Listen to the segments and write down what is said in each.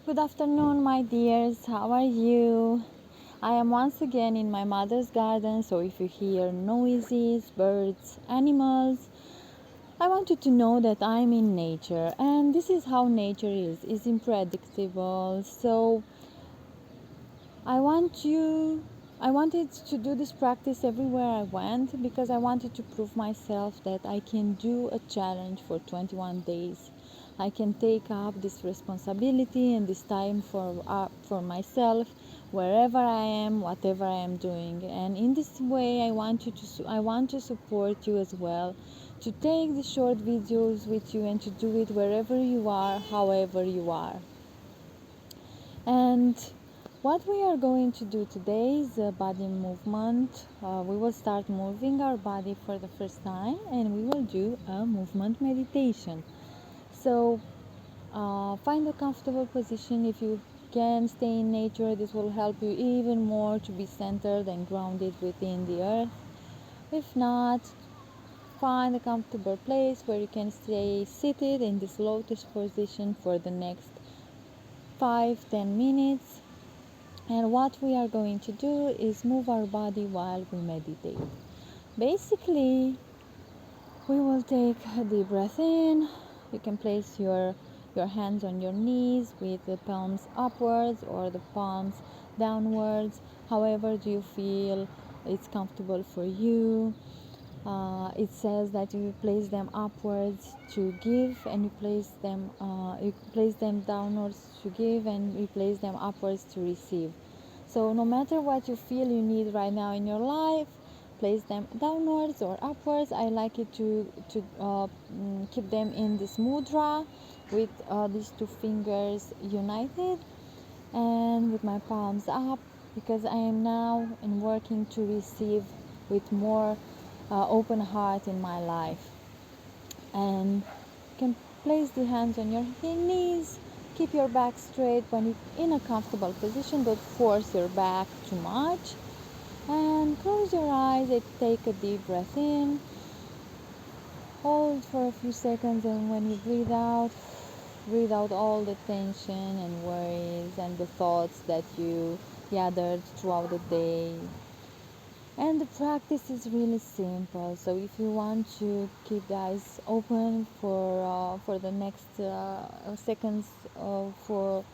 Good afternoon, my dears. How are you? I am once again in my mother's garden, so if you hear noises, birds, animals, I want you to know that I'm in nature, and this is how nature is unpredictable. So I want you I wanted to do this practice everywhere I went because I wanted to prove myself that I can do a challenge for 21 days. I can take up this responsibility and this time for myself wherever I am, whatever I am doing. And in this way I want to support you as well to take the short videos with you and to do it wherever you are, however you are. And what we are going to do today is a body movement. We will start moving our body for the first time and we will do a movement meditation. So find a comfortable position. If you can stay in nature, this will help you even more to be centered and grounded within the earth. If not, find a comfortable place where you can stay seated in this lotus position for the next 5-10 minutes. And what we are going to do is move our body while we meditate. Basically, we will take a deep breath in. You can place your hands on your knees with the palms upwards or the palms downwards. However do you feel it's comfortable for you. It says that you place them upwards to give, and you place them downwards to give, and you place them upwards to receive. So no matter what you feel you need right now in your life, place them downwards or upwards. I like it to keep them in this mudra with these two fingers united and with my palms up, because I am now in working to receive with more open heart in my life. And you can place the hands on your knees. Keep your back straight when you're in a comfortable position. Don't force your back too much. And close your eyes and take a deep breath in. Hold for a few seconds, and when you breathe out all the tension and worries and the thoughts that you gathered throughout the day. And the practice is really simple. So if you want to keep the eyes open for the next seconds for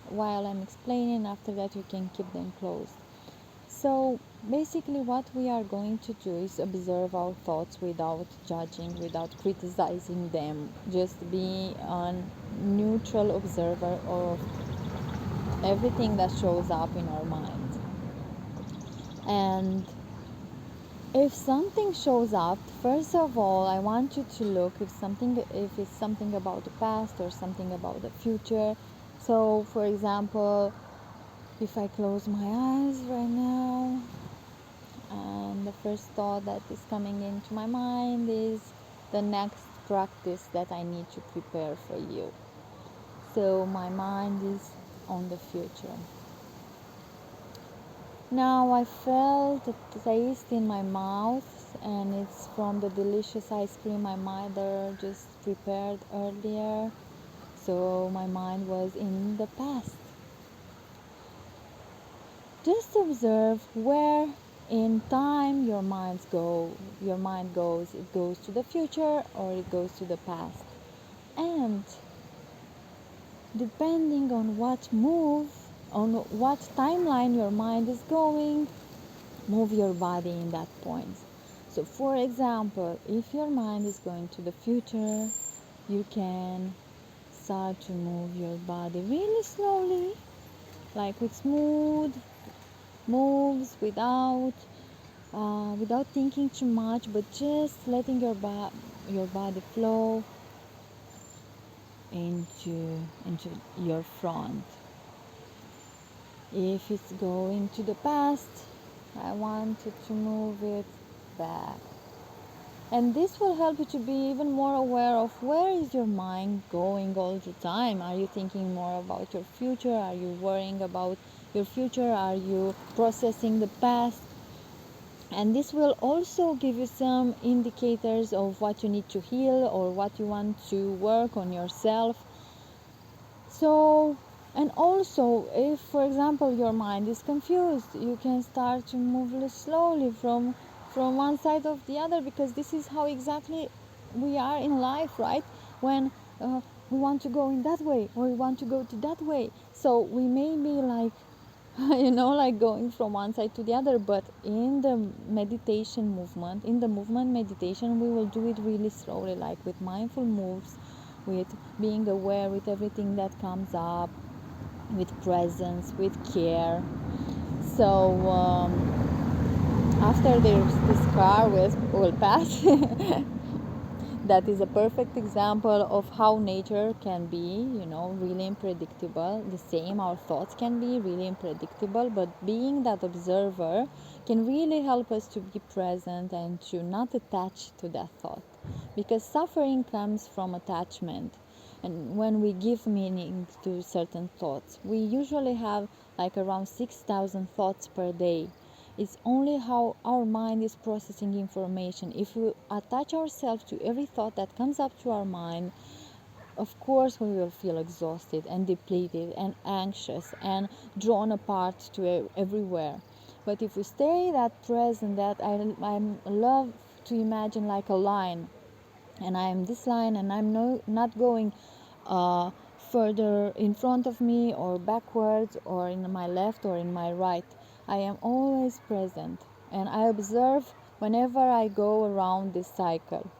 while I'm explaining, after that you can keep them closed. So basically what we are going to do is observe our thoughts without judging, without criticizing them. Just be a neutral observer of everything that shows up in our mind. And if something shows up, first of all, I want you to look if it's something about the past or something about the future. So, for example, if I close my eyes right now, and the first thought that is coming into my mind is the next practice that I need to prepare for you. So, my mind is on the future. Now I felt the taste in my mouth, and it's from the delicious ice cream my mother just prepared earlier. So my mind was in the past. Just observe where in time your mind goes. It goes to the future or it goes to the past. And depending on what timeline your mind is going, move your body in that point. So for example, if your mind is going to the future, you can start to move your body really slowly, like with smooth moves, without thinking too much, but just letting your body flow into your front. If it's going to the past, I wanted to move it back. And this will help you to be even more aware of where is your mind going all the time. Are you thinking more about your future? Are you worrying about your future? Are you processing the past? And this will also give you some indicators of what you need to heal or what you want to work on yourself. So And also, if for example your mind is confused, you can start to move slowly from one side of the other, because this is how exactly we are in life, right? When we want to go in that way, or we want to go to that way, so we may be like like going from one side to the other. But in the meditation movement, in the movement meditation, we will do it really slowly, like with mindful moves, with being aware with everything that comes up, with presence, with care. So after this car will pass, that is a perfect example of how nature can be, really unpredictable. The same, our thoughts can be really unpredictable, but being that observer can really help us to be present and to not attach to that thought, because suffering comes from attachment. And when we give meaning to certain thoughts, we usually have like around 6,000 thoughts per day. It's only how our mind is processing information. If we attach ourselves to every thought that comes up to our mind, of course we will feel exhausted and depleted and anxious and drawn apart to everywhere. But if we stay that present, that I love to imagine like a line, and I am this line, and I'm not going uh, further in front of me or backwards or in my left or in my right. I am always present, and I observe whenever I go around this cycle.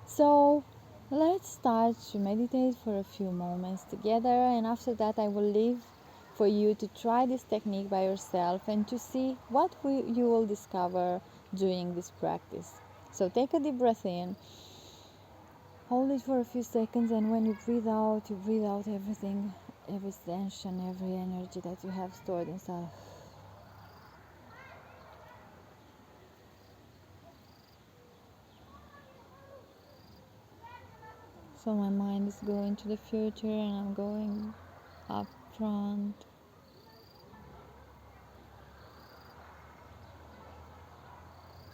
So let's start to meditate for a few moments together, and after that I will leave for you to try this technique by yourself and to see what you will discover during this practice. So take a deep breath in. Hold it for a few seconds, and when you breathe out everything, every tension, every energy that you have stored inside. So my mind is going to the future, and I'm going up front.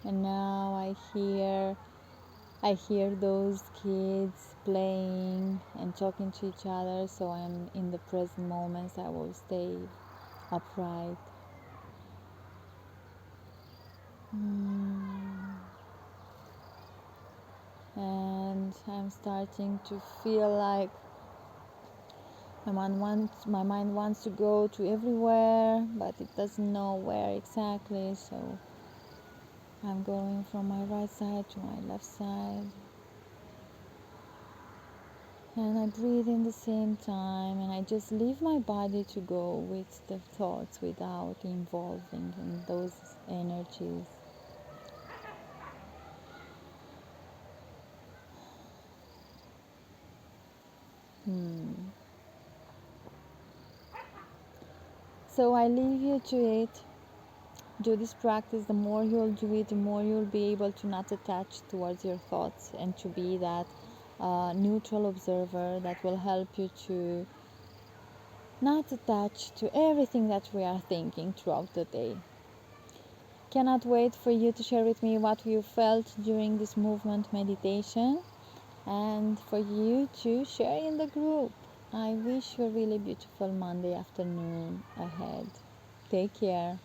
And now I hear those kids playing and talking to each other, so I'm in the present moments. I will stay upright. And I'm starting to feel like my mind wants to go to everywhere, but it doesn't know where exactly. So I'm going from my right side to my left side, and I breathe in the same time, and I just leave my body to go with the thoughts without involving in those energies. So I leave you to it. Do this practice. The more you'll do it, the more you'll be able to not attach towards your thoughts, and to be that neutral observer that will help you to not attach to everything that we are thinking throughout the day. Cannot wait for you to share with me what you felt during this movement meditation, and for you to share in the group. I wish you a really beautiful Monday afternoon ahead. Take care.